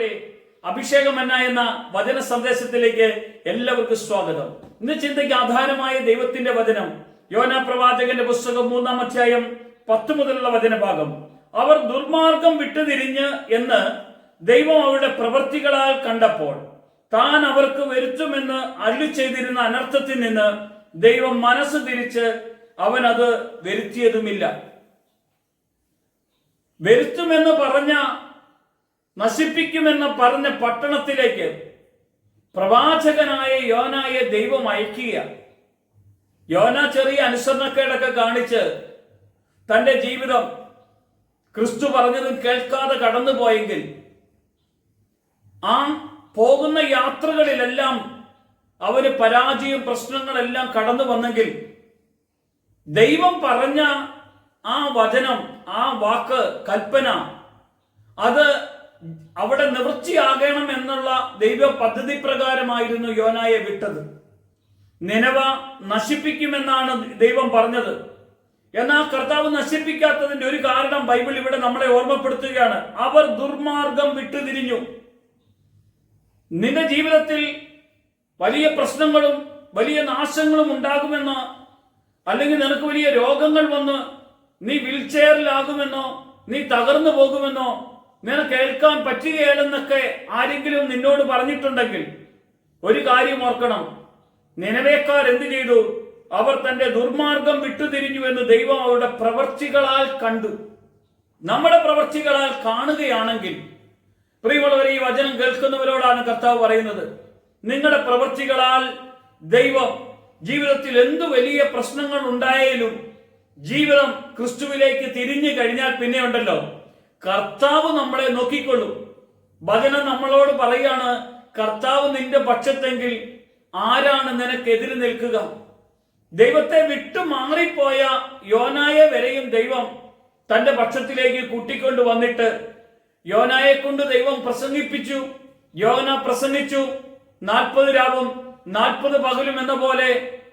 പ്രിയമുള്ളവരെ, അഭിഷേകമന്ന എന്ന വചന സന്ദേശത്തിലേക്ക് എല്ലാവർക്കും സ്വാഗതം. ഇന്ന് ചിന്തയ്ക്ക് ആധാരമായ ദൈവത്തിന്റെ വചനം യോനാ പ്രവാചകന്റെ പുസ്തകം 3-ാം അധ്യായം 10 മുതലുള്ള വചനഭാഗം. അവർ ദുർമാർഗം വിട്ടുതിരിഞ്ഞ് എന്ന് ദൈവം അവരുടെ പ്രവൃത്തികളാൽ കണ്ടപ്പോൾ താൻ അവർക്ക് വരുത്തുമെന്ന് അരുളി ചെയ്തിരുന്ന അനർത്ഥത്തിൽ നിന്ന് ദൈവം മനസ്സ് തിരിച്ച് അവൻ അത് വരുത്തിയതുമില്ല. വരുത്തുമെന്ന് പറഞ്ഞ, നശിപ്പിക്കുമെന്ന് പറഞ്ഞ പട്ടണത്തിലേക്ക് പ്രവാചകനായ യോനായെ ദൈവം അയക്കുക. യോന ചെറിയ അനുസരണക്കേടൊക്കെ കാണിച്ച് തന്റെ ജീവിതം ക്രിസ്തു പറഞ്ഞതും കേൾക്കാതെ കടന്നുപോയെങ്കിൽ, ആ പോകുന്ന യാത്രകളിലെല്ലാം അവന് പരാജയം, പ്രശ്നങ്ങളെല്ലാം കടന്നു വന്നെങ്കിൽ ദൈവം പറഞ്ഞ ആ വചനം, ആ വാക്ക്, കൽപ്പന, അത് അവിടെ നിവൃത്തിയാകണം എന്നുള്ള ദൈവ പദ്ധതി പ്രകാരമായിരുന്നു യോനായെ വിട്ടത്. നിനവ നശിപ്പിക്കുമെന്നാണ് ദൈവം പറഞ്ഞത്. എന്നാൽ കർത്താവ് നശിപ്പിക്കാത്തതിന്റെ ഒരു കാരണം ബൈബിൾ ഇവിടെ നമ്മളെ ഓർമ്മപ്പെടുത്തുകയാണ്. അവർ ദുർമാർഗം വിട്ടുതിരിഞ്ഞു. നിന്റെ ജീവിതത്തിൽ വലിയ പ്രശ്നങ്ങളും വലിയ നാശങ്ങളും ഉണ്ടാകുമെന്നോ, അല്ലെങ്കിൽ നിനക്ക് വലിയ രോഗങ്ങൾ വന്ന് നീ വീൽചെയറിലാകുമെന്നോ, നീ തകർന്നു പോകുമെന്നോ, നിനക്ക് കേൾക്കാൻ പറ്റുകയില്ലെന്നൊക്കെ ആരെങ്കിലും നിന്നോട് പറഞ്ഞിട്ടുണ്ടെങ്കിൽ ഒരു കാര്യം ഓർക്കണം. നിനവേക്കാർ എന്ത് ചെയ്തു? അവർ തന്റെ ദുർമാർഗം വിട്ടുതിരിഞ്ഞു എന്ന് ദൈവം അവരുടെ പ്രവൃത്തികളാൽ കണ്ടു. നമ്മുടെ പ്രവൃത്തികളാൽ കാണുകയാണെങ്കിൽ, പ്രിയമുള്ളവരെ, ഈ വചനം കേൾക്കുന്നവരോടാണ് കർത്താവ് പറയുന്നത്, നിങ്ങളുടെ പ്രവൃത്തികളാൽ ദൈവം ജീവിതത്തിൽ എന്തു വലിയ പ്രശ്നങ്ങൾ ഉണ്ടായാലും ജീവിതം ക്രിസ്തുവിലേക്ക് തിരിഞ്ഞു കഴിഞ്ഞാൽ പിന്നെ ഉണ്ടല്ലോ, കർത്താവ് നമ്മളെ നോക്കിക്കൊള്ളും. വചനം നമ്മളോട് പറയാണ്, കർത്താവ് നിന്റെ പക്ഷത്തെങ്കിൽ ആരാണ് നിനക്കെതിരെ നിൽക്കുക? ദൈവത്തെ വിട്ടു മാറിപ്പോയ യോനായെ വരെയും ദൈവം തന്റെ പക്ഷത്തിലേക്ക് കൂട്ടിക്കൊണ്ടു വന്നിട്ട് യോനായെ കൊണ്ട് ദൈവം പ്രസംഗിപ്പിച്ചു. യോന പ്രസംഗിച്ചു. 40 രാവും 40 പകലും എന്ന പോലെ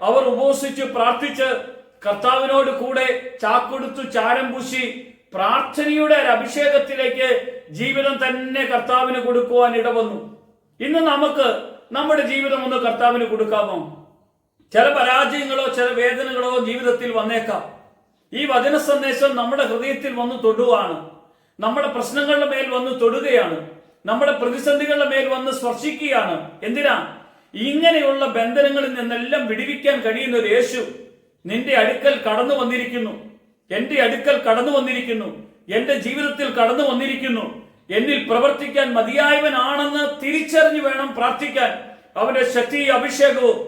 അവർ ഉപവസിച്ചു പ്രാർത്ഥിച്ച് കർത്താവിനോട് കൂടെ ചാക്കൊടുത്തു ചാരം പൂശി പ്രാർത്ഥനയുടെ ഒരു അഭിഷേകത്തിലേക്ക് ജീവിതം തന്നെ കർത്താവിന് കൊടുക്കുവാൻ ഇടവന്നു. ഇന്ന് നമുക്ക് നമ്മുടെ ജീവിതം ഒന്ന് കർത്താവിന് കൊടുക്കാമോ? ചില പരാജയങ്ങളോ ചില വേദനകളോ ജീവിതത്തിൽ വന്നേക്കാം. ഈ വചന സന്ദേശം നമ്മുടെ ഹൃദയത്തിൽ വന്ന് തൊടുകയാണ്. നമ്മുടെ പ്രശ്നങ്ങളുടെ മേൽ വന്ന് തൊടുകയാണ്. നമ്മുടെ പ്രതിസന്ധികളുടെ മേൽ വന്ന് സ്പർശിക്കുകയാണ്. എന്തിനാ? ഇങ്ങനെയുള്ള ബന്ധനങ്ങളിൽ നിന്നെല്ലാം വിടിവിക്കാൻ കഴിയുന്ന ഒരു യേശു നിന്റെ അടുക്കൽ കടന്നു വന്നിരിക്കുന്നു. എന്റെ അടുക്കൽ കടന്നു വന്നിരിക്കുന്നു. എന്റെ ജീവിതത്തിൽ കടന്നു വന്നിരിക്കുന്നു. എന്നിൽ പ്രവർത്തിക്കാൻ മതിയായവനാണെന്ന് തിരിച്ചറിഞ്ഞു വേണം പ്രാർത്ഥിക്കാൻ. അവന്റെ ശക്തി, അഭിഷേകവും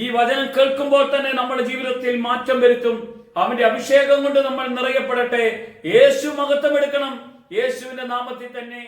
ഈ വചനം കേൾക്കുമ്പോൾ തന്നെ നമ്മുടെ ജീവിതത്തിൽ മാറ്റം വരുത്തും. അവന്റെ അഭിഷേകം കൊണ്ട് നമ്മൾ നിറയപ്പെടട്ടെ. യേശു മഹത്വം എടുക്കണം. യേശുവിന്റെ നാമത്തിൽ തന്നെ